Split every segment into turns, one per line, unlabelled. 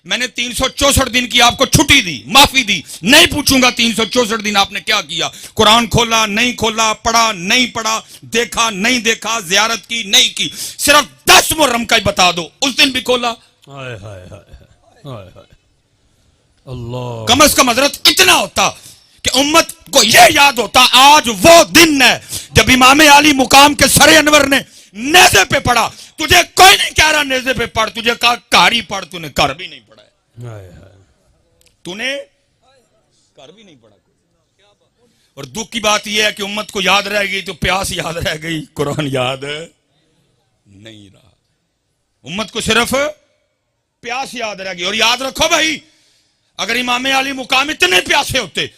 मैंने 364 दिन की आपको छुट्टी दी, माफी दी, नहीं पूछूंगा 364 दिन आपने क्या किया। कुरान खोला नहीं खोला, पढ़ा नहीं पढ़ा, देखा नहीं देखा, जियारत की नहीं की, सिर्फ 10 मुहर्रम का ही बता दो, उस दिन भी खोला।
अल्लाह,
कम अज कम हजरत इतना होता कि उम्मत को यह याद होता आज वो दिन है जब इमाम अली मुकाम के सरे अनवर ने नेज़े पे पढ़ा। तुझे कोई नहीं कह रहा नेज़े पे पढ़, तुझे कहा कार ही पढ़, तूने कर भी नहीं पढ़ा है, तूने कर भी नहीं पढ़ा। और दुख की बात यह है कि उम्मत को याद रह गई तो प्यास याद रह गई, कुरान याद नहीं रहा। उम्मत को सिर्फ प्यास याद रह गई। और याद रखो भाई, अगर इमाम अली मुकाम इतने प्यासे होते,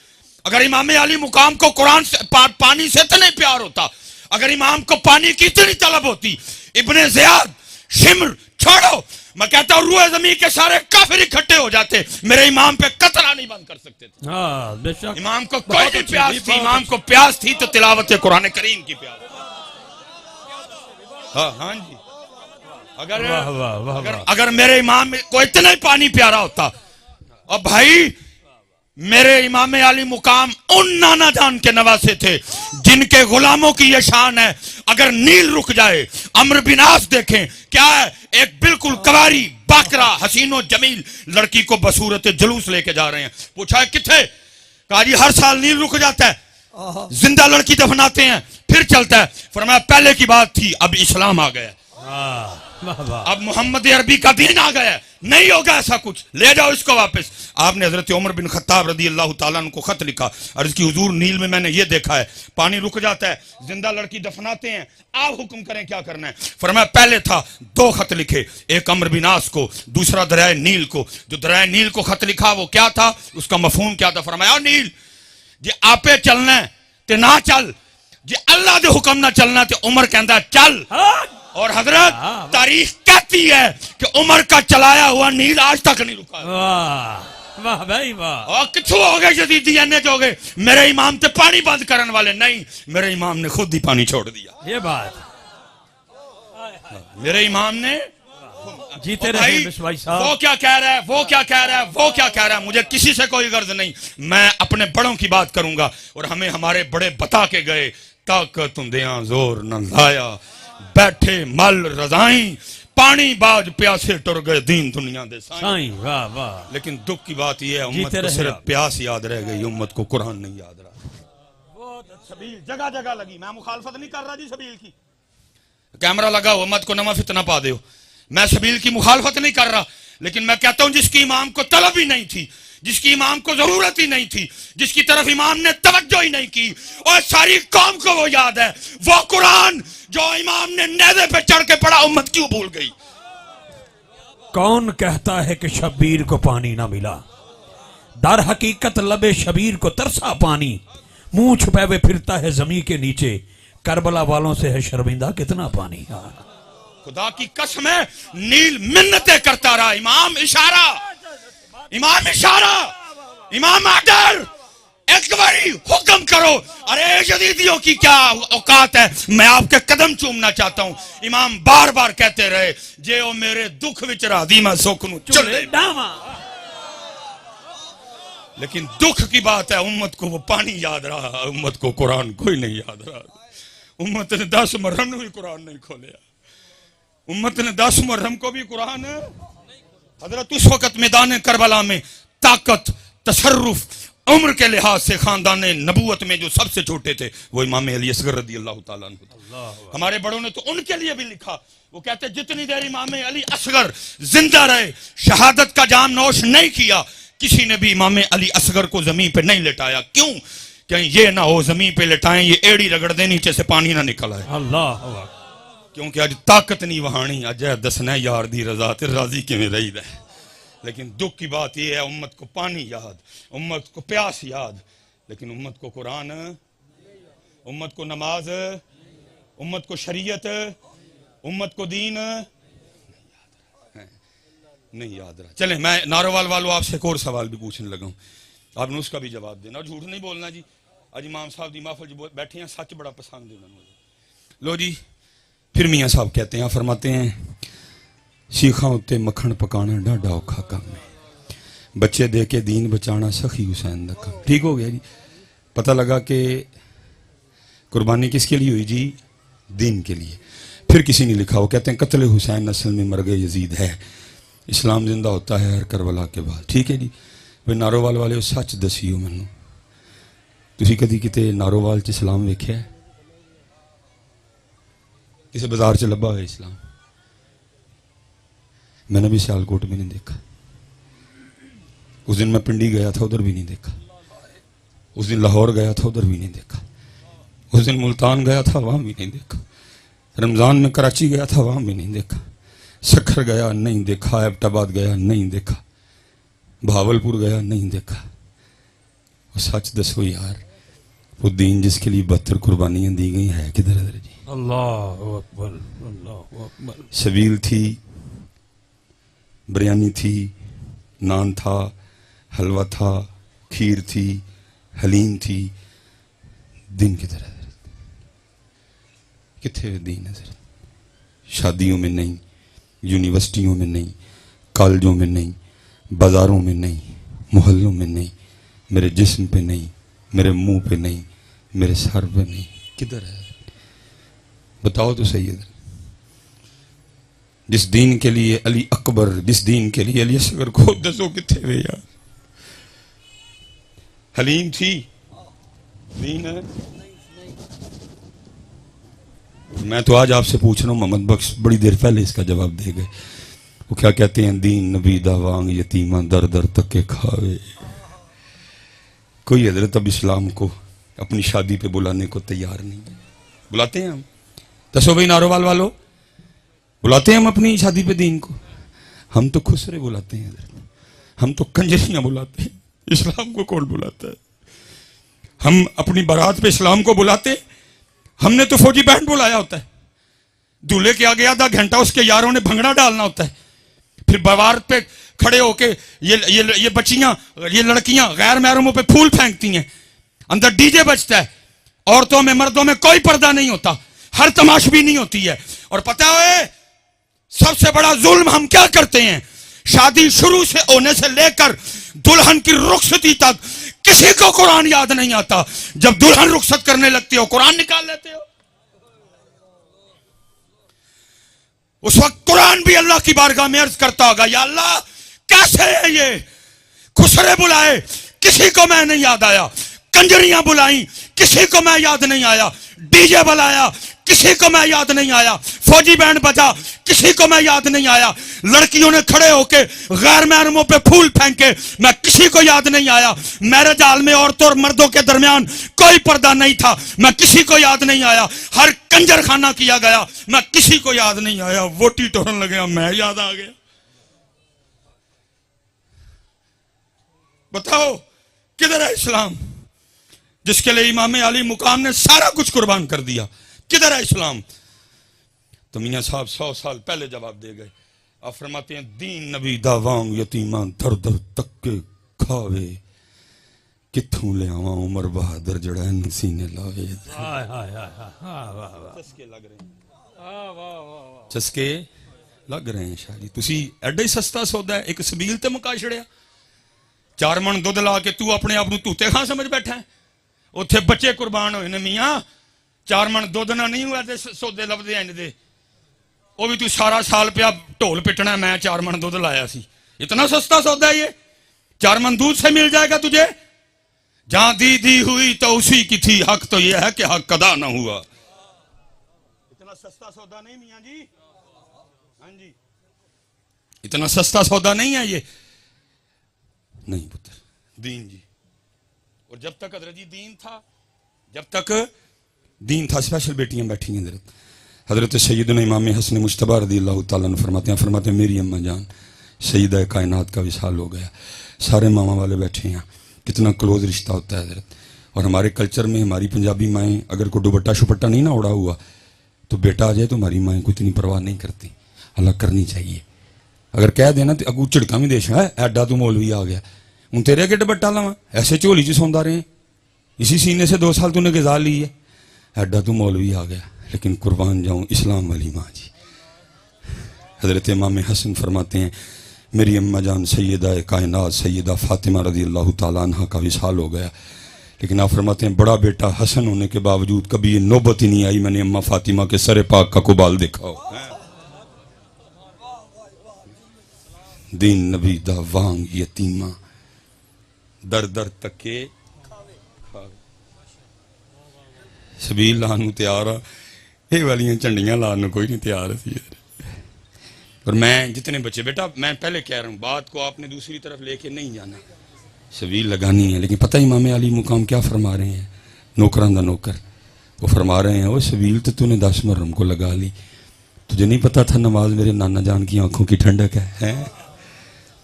अगर इमाम अली मुकाम को कुरान से पानी से इतने प्यार होता, अगर इमाम को पानी की इतनी तलब होती, इब्ने ज़ियाद, शिम्र छोड़ो, मैं कहता हूं रूह ज़मीन के सारे काफिर इकट्ठे हो जाते, मेरे इमाम पे कतरा नहीं बंद कर सकते थे।
बेशक
इमाम को कोई नहीं प्यास थी, इमाम को प्यास थी तो तिलावत कुरान करीम की प्यास। हाँ जी, अगर मेरे इमाम को इतना ही पानी प्यारा होता। और भाई मेरे इमाम अली मुकाम उन नाना जान के नवासे थे जिनके गुलामों की यह शान है, अगर नील रुक जाए, अम्र बिन आस देखें क्या है, एक बिल्कुल कवारी बाकरा हसीनो जमील लड़की को बसूरत जुलूस लेके जा रहे हैं। पूछा है किथे, कहा जी हर साल नील रुक जाता है, जिंदा लड़की दफनाते हैं फिर चलता है। फरमाया पहले की बात थी, अब इस्लाम आ गया, अब मोहम्मद अरबी का दीन आ गया, नहीं होगा ऐसा कुछ, ले जाओ इसको वापस। आपने हजरत उमर बिन खत्ताब रदी अल्लाह ताला अन्हु को खत लिखा, अर्ज की हुजूर नील में मैंने ये देखा है, पानी रुक जाता है, जिंदा लड़की दफनाते हैं, आप हुक्म करें क्या करना है। फरमाया पहले था 2 खत लिखे, एक अम्र बिन आस को, दूसरा दरियाए नील को। जो दरियाए नील को खत लिखा वो क्या था, उसका मफहूम क्या था। फरमाया नील जे आपे चलना है ते ना चल, जे अल्लाह दे हुक्म ना चलना ते उमर कहता चल। और हजरत तारीख कहती है कि उमर का चलाया हुआ नील आज तक नहीं रुका।
वाह भाई वाह।
और कितों हो गए जदीदी अन्य जो हो गए, मेरे इमाम ते पानी बंद करने वाले नहीं, मेरे इमाम ने खुद ही पानी छोड़ दिया।
ये बात
मेरे इमाम ने
जीते रहे भाई साहब।
वो क्या कह रहा है, वो क्या कह रहा है, वो क्या कह रहा है, मुझे किसी से कोई गर्ज नहीं, मैं अपने बड़ों की बात करूंगा। और हमें हमारे बड़े बता के गए, ताकत तुंदियां जोर न लाया, बैठे मल रजाई, पानी बाज प्यासे टुर गए दीन दुनिया दे साईं।
वाह वाह।
लेकिन दुख की बात यह है उम्मत को सिर्फ प्यास याद रह गई, उम्मत को कुरान नहीं याद रहा। सबील जगह जगह लगी, मैं मुखालफत नहीं कर रहा जी सबील की, कैमरा लगा हो मत को नमा फितना पा दो, मैं सबील की मुखालफत नहीं कर रहा, लेकिन मैं कहता हूं जिसकी इमाम को तलब ही नहीं थी, जिसकी इमाम को जरूरत ही नहीं थी, जिसकी तरफ इमाम ने तवज्जो ही नहीं की, और सारी कौम को वो याद है, वो कुरान जो इमाम ने नेज़े पे चढ़ के पढ़ा, उम्मत क्यों भूल गई।
कौन कहता है कि शब्बीर को पानी ना मिला, दर हकीकत लबे शबीर को तरसा पानी, मुंह छुपे हुए फिरता है जमीन के नीचे, करबला वालों से है शर्मिंदा कितना पानी।
खुदा की कसम है नील मिन्नतें करता रहा, इमाम इशारा, इमाम इशारा, इमाम आर्डर, एक बारी हुक्म करो। अरे जदीदियों की क्या औकात है, मैं आपके कदम चूमना चाहता हूं। इमाम बार बार कहते रहे जे ओ मेरे दुख विच राधी मैं सुख नूं चले डावा। लेकिन दुख की बात है उम्मत को वो पानी याद रहा, उम्मत को कुरान कोई नहीं याद रहा। उम्मत ने 10 मुहर्रम भी कुरान नहीं खोलिया, उम्मत ने 10 मुहर्रम को भी कुरान। हजरत उस वक्त मैदान करबला में ताकत तसर्रुफ उम्र के लिहाज से खानदान नबूवत में जो सबसे छोटे थे वो इमाम अली असगर रदी अल्लाह ताला अन्हु थे। हमारे बड़ों ने तो उनके लिए भी लिखा, वो कहते जितनी देर इमाम अली असगर जिंदा रहे, शहादत का जाम नोश नहीं किया, किसी ने भी इमाम अली असगर को जमीन पे नहीं लिटाया। क्यों? कहीं ये ना हो जमीन पे लिटाएं, ये एड़ी रगड़ दे नीचे से पानी ना निकल आए।
अल्लाह,
क्योंकि अज ताकत नहीं वहानी, अज दसना यार दी रजा ते राजी किवें रही है। लेकिन दुख की बात यह है उम्मत को पानी याद, उम्मत को प्यास याद, लेकिन उम्मत को कुरान, उम्मत को नमाज, उम्मत को शरीयत, उम्मत को दीन नहीं याद रहा। चले मैं नारोवाल वालों आपसे एक और सवाल भी पूछने लगा हूं, आपने उसका भी जवाब देना, झूठ नहीं बोलना जी। आज इमाम साहब दी महफिल जो बैठे हैं सच बड़ा पसंद है उन्होंने। लो जी फिर मियाँ साहब कहते हैं, फरमाते हैं सीखा उत्ते मक्खन पकाना डाढा औखा काम है। बच्चे दे के दीन बचाना सखी हुसैन दा काम। ठीक हो गया जी। पता लगा कि कुर्बानी किसके लिए हुई जी? दीन के लिए। फिर किसी ने लिखा, वो कहते हैं कत्ल हुसैन असल में मरगे यजीद है, इस्लाम जिंदा होता है हर करबला के बाद। ठीक है जी। वे नारोवाल वाले सच दसियो मैनू, तुसी कदी किते नारोवाल च इस्लाम वेख्या है? किसी बाजार च लभा हुआ इस्लाम? मैंने भी सियालकोट में नहीं देखा। उस दिन मैं पिंडी गया था, उधर भी नहीं देखा। उस दिन लाहौर गया था, उधर भी नहीं देखा। उस दिन मुल्तान गया था, वहां भी नहीं देखा। रमजान में कराची गया था, वहां भी नहीं देखा। सखर गया, नहीं देखा। एबटाबाद गया, नहीं देखा। भावलपुर गया, नहीं देखा। और सच दसो यार, वो दीन जिसके लिए 72 कुर्बानियां दी गई है किधर है जी?
अल्लाह अकबर, अल्लाह अकबर।
सबील थी, बिरयानी थी, नान था, हलवा था, खीर थी, हलीम थी। दिन किधर है? किथे दीन है? शादियों में नहीं, यूनिवर्सिटियों में नहीं, कॉलेजों में नहीं, बाजारों में नहीं, मोहल्लों में नहीं, मेरे जिस्म पे नहीं, मेरे मुंह पे नहीं, मेरे सर पे नहीं। किधर है? बताओ तो सही है। जिस दीन के लिए अली अकबर, जिस दीन के लिए अली असगर को दसो किथे वे यार। हलीम थी, दीन है? मैं तो आज आपसे पूछ रहा हूं, मोहम्मद बख्श बड़ी देर पहले इसका जवाब दे गए। वो क्या कहते हैं? दीन नबी दा वांग यतीमा दर दर तक के खावे। कोई हजरत अब इस्लाम को अपनी शादी पे बुलाने को तैयार नहीं है। बुलाते हैं हम? दसो भाई नारोवाल वालों, बुलाते हैं हम अपनी शादी पे दीन को? हम तो खुसरे बुलाते हैं, हम तो कंजरियां बुलाते हैं। इस्लाम को कौन बुलाता है? हम अपनी बारात पे इस्लाम को बुलाते? हमने तो फौजी बैंड बुलाया होता है। दूल्हे के आगे आधा घंटा उसके यारों ने भंगड़ा डालना होता है। फिर बारात पे खड़े होके ये बच्चियां, ये लड़कियां गैर महरमों पे फूल फेंकती हैं। अंदर डीजे बजता है। औरतों में मर्दों में कोई पर्दा नहीं होता, हर तमाशबी नहीं होती है। और पता है सबसे बड़ा जुल्म हम क्या करते हैं? शादी शुरू से होने से लेकर दुल्हन की रुखसती तक किसी को कुरान याद नहीं आता। जब दुल्हन रुखसत करने लगती हो, कुरान निकाल लेते हो। उस वक्त कुरान भी अल्लाह की बारगाह में अर्ज करता होगा, या अल्लाह कैसे है ये? खुसरे बुलाए, किसी को मैं नहीं याद आया। कंजरियां बुलाई, किसी को मैं याद नहीं आया। डीजे बुलाया, किसी को मैं याद नहीं आया। फौजी बैंड बजा, किसी को मैं याद नहीं आया। लड़कियों ने खड़े होके गैर महरमों पे फूल फेंके, मैं किसी को याद नहीं आया। मैरिज हॉल में औरतों और मर्दों के दरमियान कोई पर्दा नहीं था, मैं किसी को याद नहीं आया। हर कंजर खाना किया गया, मैं किसी को याद नहीं आया। वोटी टोरन लगे, मैं याद आ गया। बताओ किधर है इस्लाम, जिसके लिए इमाम अली मुकाम ने सारा कुछ कुर्बान कर दिया? किधर है इस्लाम? तो मियां साहब 100 साल पहले जवाब दे गए। आप फरमाते हैं, दीन नबी दा वांग यतीमा दर दर तक के खावे, किथों ले आवा उमर बहादुर जड़ा इन सीने लावे। चस्के लग रहे हैं, चस्के लग रहे हैं शाह जी। तुसी एडा ही सस्ता सौदा है, एक सबील ते मुका छड़िया। 4 मन दुध ला के तू अपने आप तूते खां समझ बैठा है। उत्थे बच्चे कुर्बान होए ने मियां, 4 मन दुध ना नहीं हुआ सौदे लभदे इंज दे। वो भी तू सारा साल पिया ढोल पिटना, मैं 4 मन दुध लाया सी। इतना सस्ता सौदा है ये? 4 मन दूध से मिल जाएगा तुझे। जहां दी हुई तो उसी की थी, हक तो यह है कि हक अदा ना हुआ। इतना सस्ता सौदा नहीं मियां जी। हाँ जी, इतना सस्ता सौदा नहीं है ये। नहीं पुत्र, दीन जी। और जब तक हजरत जी दीन था, जब तक दीन था, स्पेशल बेटियां बैठी हैं। हजरत सैयदना इमाम हसन मुश्तबा रज़ियल्लाहु ताला अन्हु फरमाते हैं मेरी अम्मा जान सईदा कायनात का विसाल हो गया। सारे मामा वाले बैठे हैं, कितना क्लोज रिश्ता होता है हजरत। और हमारे कल्चर में हमारी पंजाबी माएँ अगर कोई दुपट्टा शुपट्टा नहीं ना उड़ा हुआ तो बेटा आ जाए तो हमारी माएँ को इतनी परवाह नहीं करती। अल्लाह करनी चाहिए। अगर कह देना तो अगू झिड़का भी देश है, एडा तू मौलवी आ गया, हूँ तेरे अगे दुपट्टा लावा, ऐसे झोली च सौंदा रहे, इसी सीने से 2 साल तूने ग़िज़ा ली है, एडा तू मौलवी आ गया। लेकिन कुर्बान जाऊं इस्लाम वाली माँ जी। हजरत इमाम हसन फरमाते हैं मेरी अम्मा जान सैयदा कायनात सैयदा फातिमा रज़ी अल्लाह ताला अन्हा का विसाल हो गया, लेकिन आप फरमाते हैं बड़ा बेटा हसन होने के बावजूद कभी ये नौबत ही नहीं आई मैंने अम्मा फातिमा के सरे पाक का कुबाल देखा हो। दीन नबी दा वांग यतीमा दर दर तके सबील लानू तैयार आ, ये वालियां झंडियां लाने कोई नहीं तैयार सी। और मैं जितने बच्चे बेटा मैं पहले कह रहा हूँ बात को आपने दूसरी तरफ लेके नहीं जाना, सबील लगानी है। लेकिन पता ही इमाम अली मुकाम क्या फरमा रहे हैं, नौकरान दा नौकर वो फरमा रहे हैं वो सबील तो तूने 10 मुहर्रम को लगा ली, तुझे नहीं पता था नमाज मेरे नाना जान की आंखों की ठंडक है?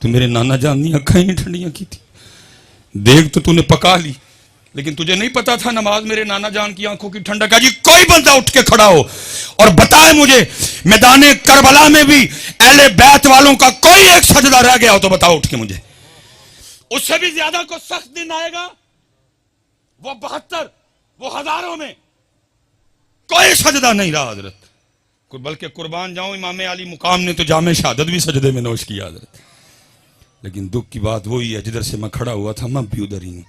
तू मेरे नाना जान की आंखें ही ठंडियां की थी, देख तो तूने पका ली, लेकिन तुझे नहीं पता था नमाज मेरे नाना जान की आंखों की ठंडक है। जी कोई बंदा उठ के खड़ा हो और बताए मुझे मैदाने करबला में भी अहले बैत वालों का कोई एक सजदा रह गया हो तो बताओ उठ के मुझे। उससे भी ज्यादा को सख्त दिन आएगा, वो 72 वो हजारों में कोई सजदा नहीं रहा हजरत, बल्कि कुर्बान जाऊं इमाम अली मुकाम ने तो जामे शहादत भी सजदे में नोश किया हजरत। लेकिन दुख की बात वही है जिधर से मैं खड़ा हुआ था मैं भी उधर ही हूं।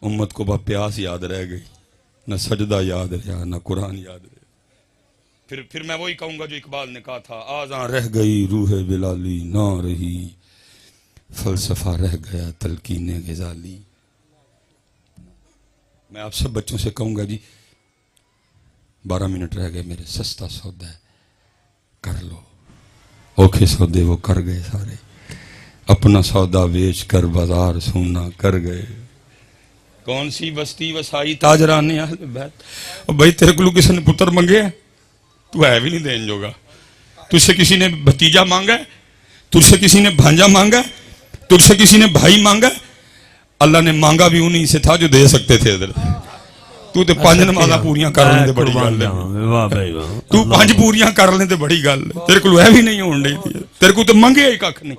उम्मत को बस प्यास याद रह गई, न सजदा याद रहा न कुरान याद रहा। फिर मैं वही कहूंगा जो इकबाल ने कहा था, आज़ां रह गई रूह बिलाली ना रही, फलसफा रह गया तलकीने ग़ज़ाली। मैं आप सब बच्चों से कहूंगा जी 12 मिनट रह गए मेरे, सस्ता सौदा है कर लो, औखे सौदे वो कर गए सारे, अपना सौदा बेच कर बाजार सोना कर गए। कौन सी बस्ती वसाई ताजराने अहले बैत। और भाई तेरे को किसी ने पुत्र मंगे है, तू है भी नहीं देने जोगा, तुझसे किसी ने भतीजा मांगा है, तुझसे किसी ने भांजा मांगा है, तुझसे किसी ने भाई मांगा है। अल्लाह ने मांगा भी उन्हीं से था जो दे सकते थे। इधर तू तो 5 नमाज़ां पूरियां कर लेने बड़ी गल है, तू 5 पूरियां कर लेने बड़ी गल है, तेरे को है भी नहीं होने दी, तेरे को तो मंगे ही कख नहीं।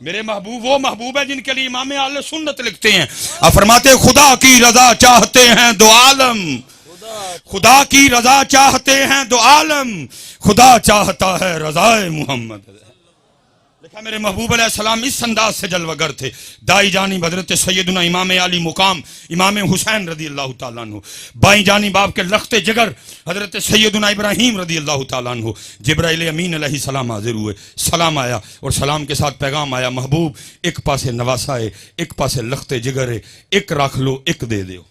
मेरे महबूब वो महबूब है जिनके लिए इमाम आले सुन्नत लिखते हैं, आप फरमाते खुदा की रजा चाहते हैं दो आलम, खुदा की रजा चाहते हैं दो आलम, खुदा चाहता है रजाए मोहम्मद। देखा मेरे महबूब अलैहिस्सलाम इस अंदाज से जलवागर थे। दाई जानी हज़रत सैयदना इमाम अली मुकाम इमाम हुसैन रज़ी अल्लाह ताला अन्हु, बाई जानी बाप के लख्ते जिगर हज़रत सैयदना इब्राहीम रज़ी अल्लाह ताला अन्हु। जिब्राइल अमीन अलैहिस्सलाम हाजिर हुए, सलाम आया और सलाम के साथ पैगाम आया, महबूब एक पासे नवासा है, एक पासे लख्ते जिगर है, एक रख लो एक दे दो,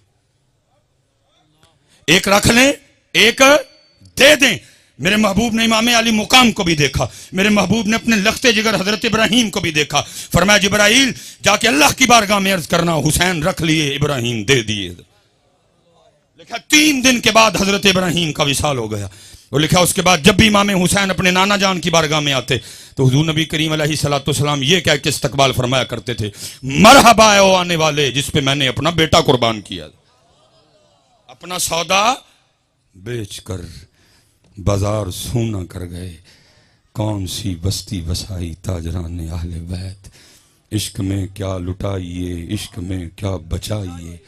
एक रख लें एक दे दें। मेरे महबूब ने इमाम अली मुकाम को भी देखा, मेरे महबूब ने अपने लख्ते जिगर हजरत इब्राहीम को भी देखा। फरमाया जिब्राइल जाके अल्लाह की बारगाह में अर्ज करना हुसैन रख लिए इब्राहीम दे दिए। लिखा 3 दिन के बाद हजरत इब्राहीम का विसाल हो गया। और लिखा उसके बाद जब भी इमाम हुसैन अपने नाना जान की बारगाह में आते तो हुजूर नबी करीम अलैहिस्सलाम ये कह के इस्तकबाल फरमाया करते थे, मरहबा ओ आने वाले जिस पे मैंने अपना बेटा कुर्बान किया, अपना सौदा बेच कर बाजार सोना कर गए। कौन सी बस्ती बसाई ताजराने अहले बैत, इश्क में क्या लुटाइए इश्क में क्या बचाइए,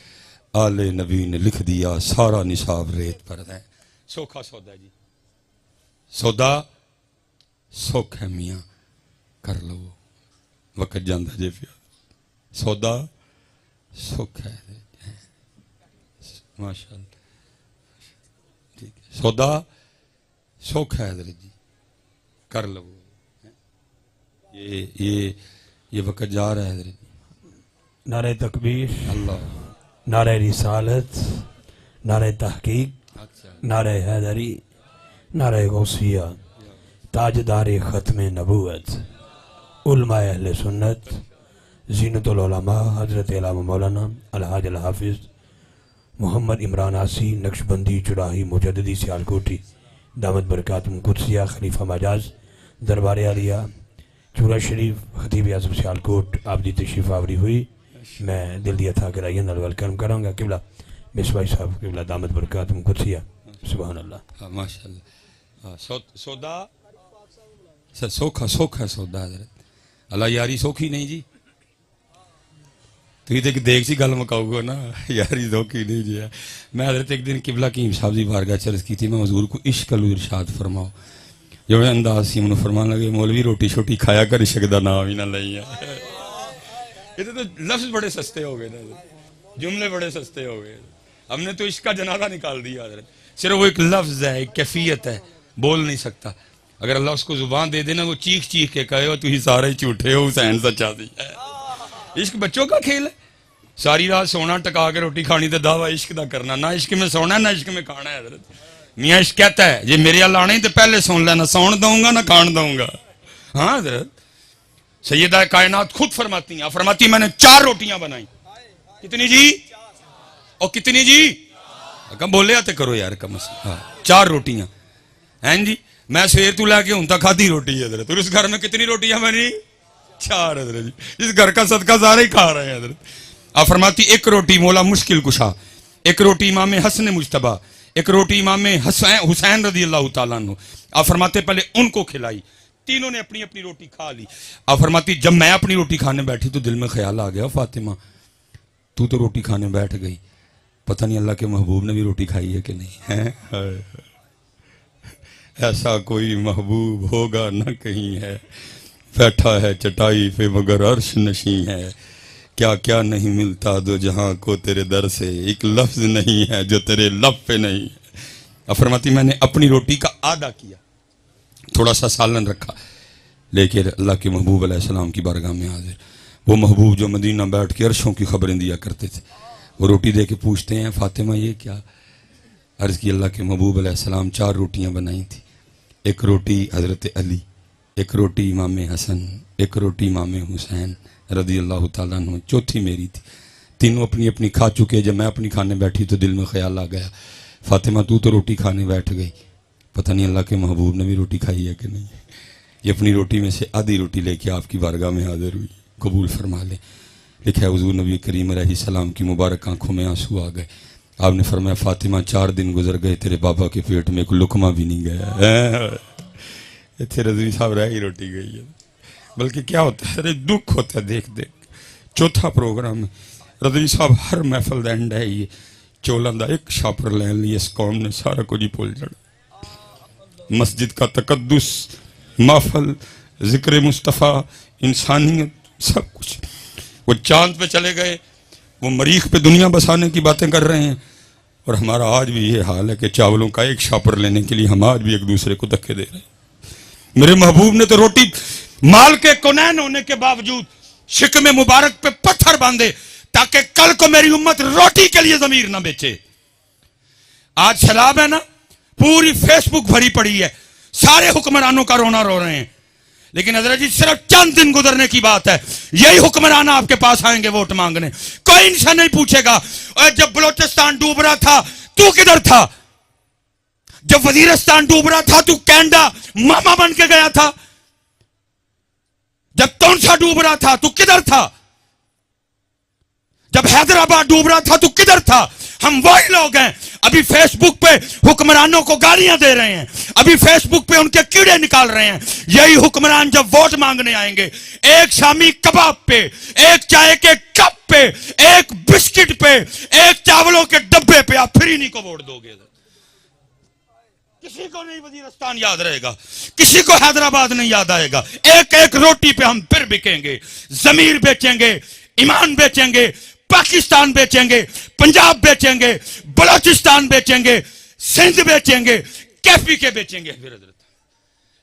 आले नबी ने लिख दिया सारा निसाब रेत पर है। सोखा सौदा जी, सौदा सोख है मियाँ कर लो, वक्त जाता जे पिया, सौदा सुख है माशाअल्लाह, ठीक है सौदा सुख है हजरत जी कर लो। ये वक्त जा रहा है हजरत जी।
नारे तकबीर,
अल्लाह,
नारे रिसालत, नारे तहकीक, नारे हैदरी, नारे गौसिया, ताजदार ख़त्म नबूवत, उलमाए अहले सुन्नत, ज़ीनतुल उलमा हज़रत अल्लामा मौलाना अलहाज अल हाफिज़ मोहम्मद इमरान आसी नक्शबंदी चुराही मुजद्दिदी सियालकोटी दामद बरकातुहुम कुदसिया खलीफा मजाज दरबार आलिया चूरा शरीफ खतीब आज़म सियालकोट आप दी तशरीफ आवरी हुई। मैं दिल दिया था कराइए नाल वेलकम करांगा किबला मिसबाई साहब किबला दामद बरकातुहुम कुदसिया सुभान अल्लाह
माशाअल्लाह। सौदा सोखा सोखा सौदा हजरत अल्लाह यारी सौखी नहीं जी, तुम तो देख सी गल मुकाओगे ना, यारी सौखी नहीं जी। मैं हजरत एक दिन किबला कीम साहब की बारगाह चर्ज की थी, मैं हजूर को इश्क अल इरशाद फरमाओ। जो अंदाज सी उन्होंने फरमान लगे मौलवी रोटी छोटी खाया कर इश्क दा नाम ही ना लई है। ये तो लफ्ज बड़े सस्ते हो गए ना, जुमले बड़े सस्ते हो गए। हमने तो इश्क का जनाजा निकाल दिया। सिर्फ वो एक लफ्ज है, एक कैफियत है, बोल नहीं सकता। अगर अल्लाह उसको जुबान दे देना वो चीख चीख के कहे हो तुम सारे ही झूठे हो, हुसैन सच्चा सी है। इश्क बच्चों का खेल है। सारी रात सोना टका के रोटी खानी तो दावा इश्क का करना, ना इश्क में सोना ना इश्क में खाना है। हजरत मियाँ इश्क कहता है जे मेरे अल्लाह आने तो पहले सुन लेना, सौन दूंगा ना खान दूंगा। हाँ हजरत सैयदा कायनात खुद फरमाती हैं, फरमाती मैंने 4 रोटियां बनाई। कितनी जी? और कितनी जी? कम बोले आते करो यार कम से कम। 4 रोटियां हैं जी। मैं सवेर तू लैके हूं तक खाधी रोटी है हजरत। उस घर में कितनी रोटियां बनी? 4 हजरत जी। इस घर का सदका सारे ही खा रहे हैं हजरत। आप फरमाती एक रोटी मौला मुश्किल कुशा, एक रोटी इमाम हसन मुज्तबा, एक रोटी इमाम हुसैन रज़ी अल्लाह तआला अन्हु। आप फरमाते पहले उनको खिलाई, तीनों ने अपनी अपनी रोटी खा ली। आप फरमाती जब मैं अपनी रोटी खाने बैठी तो दिल में ख्याल आ गया फातिमा तू तो रोटी खाने बैठ गई, पता नहीं अल्लाह के महबूब ने भी रोटी खाई है कि नहीं है। ऐसा कोई महबूब होगा ना कहीं है, बैठा है चटाई पे मगर अर्श नशी है। क्या क्या नहीं मिलता दो जहां को तेरे दर से, एक लफ्ज नहीं है जो तेरे लब पे नहीं है। अब फरमाती मैंने अपनी रोटी का आधा किया, थोड़ा सा सालन रखा, लेकिन अल्लाह के महबूब अलैहिस्सलाम की बारगाह में हाजिर, वो महबूब जो मदीना बैठ के अर्शों की खबरें दिया करते थे, वो रोटी दे के पूछते हैं फातिमा ये क्या? अर्ज की अल्लाह के महबूब अलैहिस्सलाम 4 रोटियां बनाई थी, एक रोटी हजरत अली, एक रोटी इमाम हसन, एक रोटी इमाम हुसैन रज़ी अल्लाह तआला अन्हु, चौथी मेरी थी। तीनों अपनी अपनी खा चुके। जब मैं अपनी खाने बैठी तो दिल में ख्याल आ गया फातिमा तू तो रोटी खाने बैठ गई, पता नहीं अल्लाह के महबूब ने भी रोटी खाई है कि नहीं। ये अपनी रोटी में से आधी रोटी लेके आपकी बारगाह में हाजिर हुई, कबूल फरमा ले। लिखा है हुजूर नबी करीम अलैहिस्सलाम की मुबारक आंखों में आंसू आ गए। आपने फरमाया फातिमा 4 दिन गुजर गए तेरे बाबा के पेट में कोई लुकमा भी नहीं गया। इतने रज़वी साहब रह ही रोटी गई है। बल्कि क्या होता है, अरे दुख होता है देख देख। चौथा प्रोग्राम है रज़वी साहब, हर महफल का एंड है ये चोलों का एक छापर लैन लिए इस कौम ने सारा कुछ ही भूल जाना। मस्जिद का तकद्दुस, महफल, जिक्र मुस्तफ़ा, इंसानियत, सब कुछ। वो चांद पे चले गए, वो मरीख पे दुनिया बसाने की बातें कर रहे हैं, और हमारा आज भी ये हाल है कि चावलों का एक छापर लेने के लिए हम आज भी एक दूसरे को धक्के दे रहे हैं। मेरे महबूब ने तो रोटी माल के कोनैन होने के बावजूद शिकमे मुबारक पे पत्थर बांधे ताकि कल को मेरी उम्मत रोटी के लिए जमीर ना बेचे। आज सैलाब है ना, पूरी फेसबुक भरी पड़ी है, सारे हुक्मरानों का रोना रो रहे हैं। लेकिन हजरत जी सिर्फ चंद दिन गुजरने की बात है, यही हुक्मरान आपके पास आएंगे वोट मांगने। कोई इनसे नहीं पूछेगा जब बलोचिस्तान डूब रहा था तू किधर था, जब वजीरिस्तान डूब रहा था तू कैनेडा मामा बन के गया था, जब तौनसा डूब रहा था तू किधर था, जब हैदराबाद डूब रहा था तू किधर था। हम वही लोग हैं अभी फेसबुक पे हुक्मरानों को गालियां दे रहे हैं, अभी फेसबुक पे उनके कीड़े निकाल रहे हैं। यही हुक्मरान जब वोट मांगने आएंगे, एक शामी कबाब पे, एक चाय के कप पे, एक बिस्किट पे, एक चावलों के डब्बे पे आप फिर इन्हीं को वोट दोगे। किसी को नहीं वजीरिस्तान याद रहेगा, किसी को हैदराबाद नहीं याद आएगा। एक एक रोटी पे हम फिर बिकेंगे, जमीर बेचेंगे, ईमान बेचेंगे, पाकिस्तान बेचेंगे, पंजाब बेचेंगे, बलोचिस्तान बेचेंगे, सिंध बेचेंगे, कैफी के बेचेंगे फिर।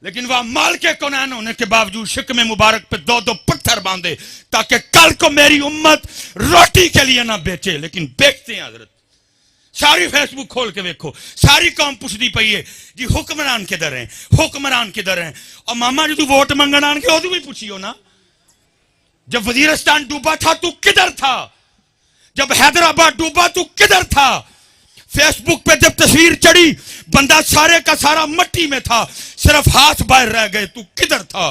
लेकिन वह माल के कोनैन होने के बावजूद शिकमे मुबारक पे 2-2 पत्थर बांधे ताकि कल को मेरी उम्मत रोटी के लिए ना बेचे, लेकिन बेचते हैं हजरत। सारी फेसबुक खोल के देखो, सारी कौम पुछदी पई है जी हुक्मरान किधर हैं, हुक्मरान किधर हैं। और मामा जी तू वोट मंगण आन के भी पूछियो ना, जब वजीरिस्तान डूबा था तू किधर था, जब हैदराबाद डूबा तू किधर था। फेसबुक पे जब तस्वीर चढ़ी बंदा सारे का सारा मट्टी में था, सिर्फ हाथ बाहर रह गए, तू किधर था।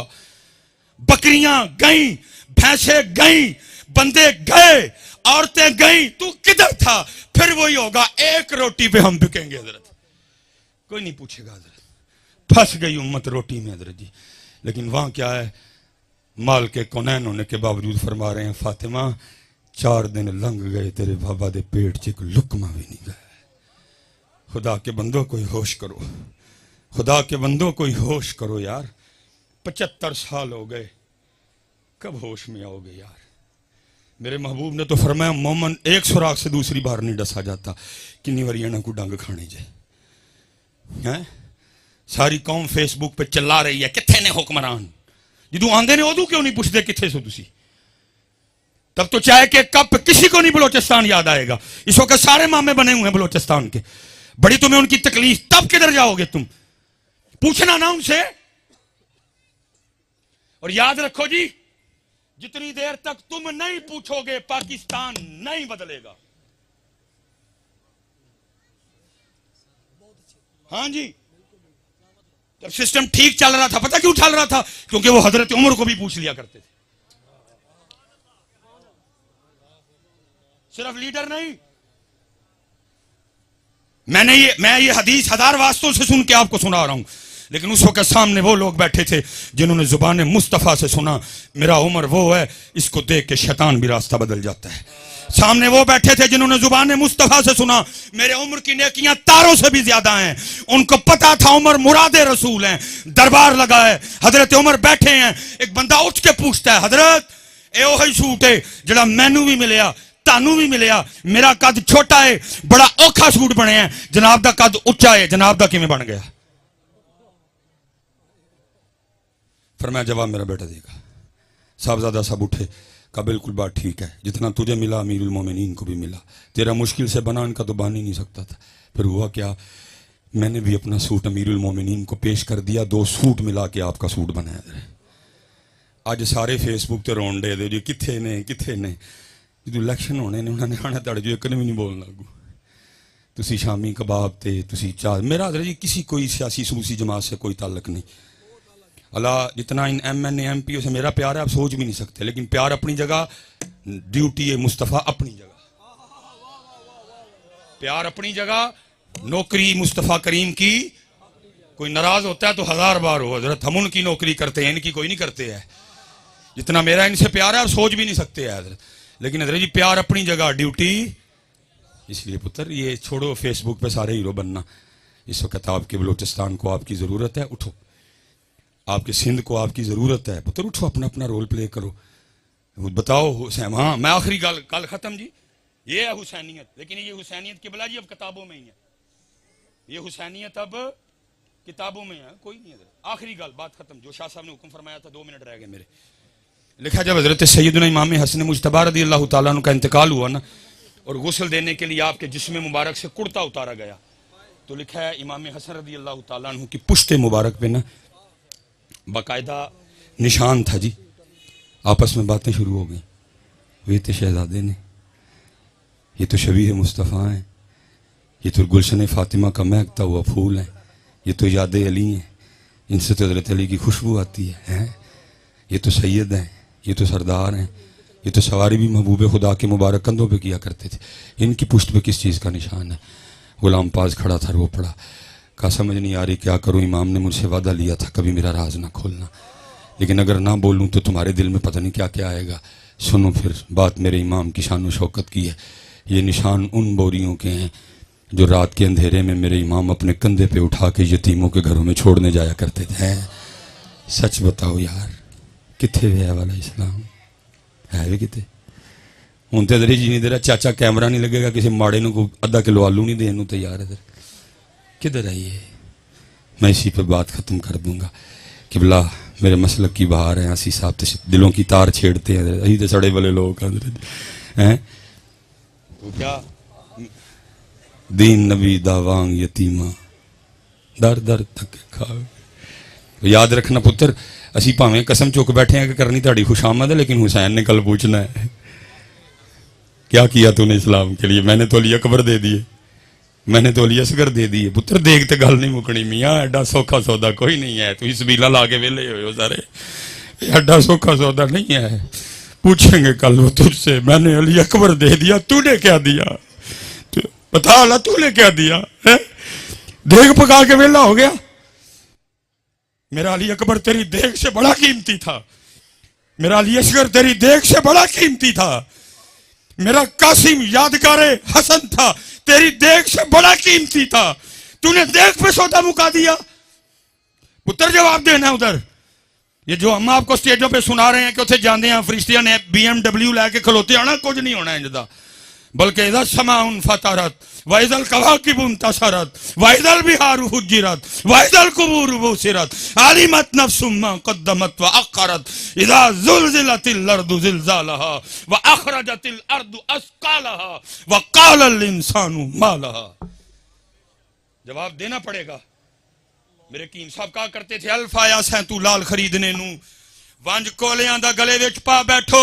बकरियां गई, भैंसे गई, बंदे गए, औरतें गई, तू किधर था। फिर वही होगा, एक रोटी पे हम बिकेंगे हजरत, कोई नहीं पूछेगा हजरत। फंस गई उम्मत रोटी में हजरत जी। लेकिन वहां क्या है, माल के कोनैन होने के बावजूद फरमा रहे हैं फातिमा 4 दिन लंघ गए तेरे बाबा दे पेट च एक लुकमा भी नहीं गया। खुदा के बंदों कोई होश करो, खुदा के बंदों कोई होश करो यार, 75 साल हो गए, कब होश में आओगे यार। मेरे महबूब ने तो फरमाया मोमन एक सुराख से दूसरी बार नहीं डसा जाता, किन्नी वरियाना को डंग खाने जे हैं। सारी कौम फेसबुक पे चिल्ला रही है किथे ने हुक्मरान, जो आंदे ने उदू क्यों नहीं पूछते किथे सो तुसी। तब तो चाय के कप किसी को नहीं बलोचिस्तान याद आएगा। इस वक्त सारे मामे बने हुए हैं बलोचिस्तान के, बड़ी तुम्हें उनकी तकलीफ, तब किधर जाओगे तुम, पूछना ना उनसे। और याद रखो जी, जितनी देर तक तुम नहीं पूछोगे पाकिस्तान नहीं बदलेगा। हाँ जी, जब सिस्टम ठीक चल रहा था, पता क्यों चल रहा था? क्योंकि वो हजरत उमर को भी पूछ लिया करते थे। सिर्फ लीडर नहीं, मैं ये हदीस 1000 वास्तों से सुन के आपको सुना रहा हूं, लेकिन उस वक्त सामने वो लोग बैठे थे जिन्होंने जुबान मुस्तफा से सुना मेरा उमर वो है, इसको देख के शैतान भी रास्ता बदल जाता है। सामने वो बैठे थे जिन्होंने जुबान मुस्तफा से सुना मेरे उम्र की नेकियां तारों से भी ज्यादा हैं। उनको पता था उमर मुरादे रसूल हैं। दरबार लगा है, हजरत उमर बैठे हैं, एक बंदा उठ के पूछता है हजरत ए ओही सूट है जड़ा मैनू भी मिलया तानू भी मिलया, मेरा कद छोटा है, बड़ा औखा सूट बने हैं, जनाब दा कद उच्चा है, जनाब दा किवें बन गया? फरमाया जवाब मेरा बेटा देगा। साहबजादा साहब उठे, का बिल्कुल बात ठीक है, जितना तुझे मिला अमीरुल मोमिनीन को भी मिला, तेरा मुश्किल से बना इनका तो बन ही नहीं सकता था। फिर हुआ क्या, मैंने भी अपना सूट अमीरुल मोमिनीन को पेश कर दिया, 2 सूट मिला के आपका सूट बनाया। अज सारे फेसबुक ते रोन डे जी किथे ने जो इलैक्शन होने ने उन्होंने आना तड़ जो एक ने भी नहीं बोलना अगू, तुसी शामी कबाब ते तुसी चाह। मेरा हजरत जी किसी कोई सियासी सूसी जमात से कोई ताल्लुक नहीं। अल्लाह जितना इन MNA MP से मेरा प्यार है आप सोच भी नहीं सकते, लेकिन प्यार अपनी जगह, ड्यूटी है मुस्तफ़ा अपनी जगह, प्यार अपनी जगह, नौकरी मुस्तफ़ा करीम की। कोई नाराज होता है तो 1000 बार हो हजरत, हम उनकी नौकरी करते हैं, इनकी कोई नहीं करते है। जितना मेरा इनसे प्यार है आप सोच भी नहीं सकते है हजरत, लेकिन हजरत जी प्यार अपनी जगह, ड्यूटी। इसलिए पुत्र ये छोड़ो फेसबुक पे सारे हीरो बनना। इस वक्त आपके बलोचिस्तान को आपकी जरूरत है, उठो। आपके सिंध को आपकी जरूरत है, पुत्र उठो, अपना अपना रोल प्ले करो, बताओ हुसैन। हाँ मैं आखिरी गल खत्म जी, ये है हुसैनियत, लेकिन ये हुसैनियत की बला जी अब किताबों में ही है, ये हुसैनियत अब किताबों में है, कोई नहीं है। आखिरी गल, बात खत्म। जो शाह साहब ने हुक्म फरमाया था, 2 मिनट रह गए मेरे। लिखा जब हजरत सैयदना इमाम हसन मुज्तबा रज़ी अल्लाह तआला अन्हु का इंतकाल हुआ ना, और गुस्ल देने के लिए आपके जिस्म मुबारक से कुर्ता उतारा गया, तो लिखा है इमाम हसन रज़ी अल्लाह तआला अन्हु की पुश्ते मुबारक पे ना बाकायदा निशान था जी। आपस में बातें शुरू हो गई, वे तो शहजादे ने, ये तो शबीह मुस्तफ़ा हैं, ये तो गुलशन फातिमा का महकता हुआ फूल है, ये तो याद अली हैं, इनसे तो हज़रत अली की खुशबू आती है, ये तो सैयद हैं, ये तो सरदार हैं, ये तो सवारी भी महबूब खुदा के मुबारक कंधों पे किया करते थे, इनकी पुश्त पे किस चीज़ का निशान है? गुलाम पास खड़ा था, रो पड़ा, कहा समझ नहीं आ रही क्या करूं, इमाम ने मुझसे वादा लिया था कभी मेरा राज ना खोलना, लेकिन अगर ना बोलूं तो तुम्हारे दिल में पता नहीं क्या क्या आएगा। सुनो फिर बात मेरे इमाम की शान व शौकत की है, ये निशान उन बोरियों के हैं जो रात के अंधेरे में मेरे इमाम अपने कंधे पे उठा के यतीमों के घरों में छोड़ने जाया करते थे। सच बताओ यार, किथे वे वाला इस्लाम है भी किते? हूं तो जी नहीं दे रहा, चाचा कैमरा नहीं लगेगा, किसी माड़े को अद्धा किलो आलू नहीं देने तैयार है, किधर है ये? मैं इसी पर बात खत्म कर दूंगा कि बिला मेरे मसलक की बाहर है, असी साहब तो दिलों की तार छेड़ते हैं, अही तो सड़े वाले लोग हैं। तो क्या दीन नबी दावांग यतीमा दर दर तक खाओ। याद रखना पुत्र, असी भावें कसम चुक बैठे हैं कि करनी ताड़ी खुशामद है, लेकिन हुसैन ने कल पूछना है क्या किया तूने इस्लाम के लिए? मैंने तो अली अकबर दे दिए, मैंने तो अली असगर दे दिए। पुत्र देख तो गल नहीं मुकनी, मियाँ एडा सौखा सौदा कोई नहीं है, तू सबीला ला के वेले हो सारे, एडा सौखा सौदा नहीं है। पूछेंगे कल वो तुझसे, मैंने अली अकबर दे दिया, तूने क्या दिया? बता अल्लाह तूने क्या दिया है? देख पका के वेला हो गया। मेरा अली अकबर तेरी देख से बड़ा कीमती था, मेरा अली असगर तेरी देख से बड़ा कीमती था, मेरा कासिम यादगार हसन था तेरी देख से बड़ा कीमती था, तूने देख पे सौदा मुका दिया। पुत्र जवाब देना उधर। ये जो हम आपको स्टेजों पे सुना रहे हैं कि उसे जाते हैं फरिश्तियां ने BMW लैके खलोते आना, कुछ नहीं होना इंजदा, बल्कि इधर समाउन फतारत वाइदल कवाकिबुन तसरत वाइदल बिहारु हुज्जिरत वाइदल कुबूर बुसिरत आलिमत नफ्सुम मा कद्दमत व अखरत इदा जुलजिलतिल अर्दु जिलजालहा व अखरजतिल अर्दु अस्कालहा व कालल इंसानु मा लहा। जवाब देना पड़ेगा। मेरे कीम साहब कहा करते थे, अल्फाया सैंतू लाल खरीदने नू वंज कोलियां दा गले विच पा बैठो,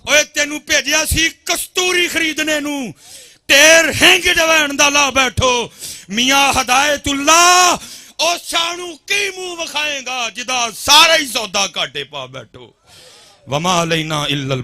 ओए तेनू भेजिया सी कस्तूरी खरीदने नू, टेर हैंग जवैन दा ला बैठो। मियां हदायतुल्ला ओ शानू की मुंह विखाएगा जिदा सारा ही सौदा घाटे पा बैठो। वमा अलैना इल्लल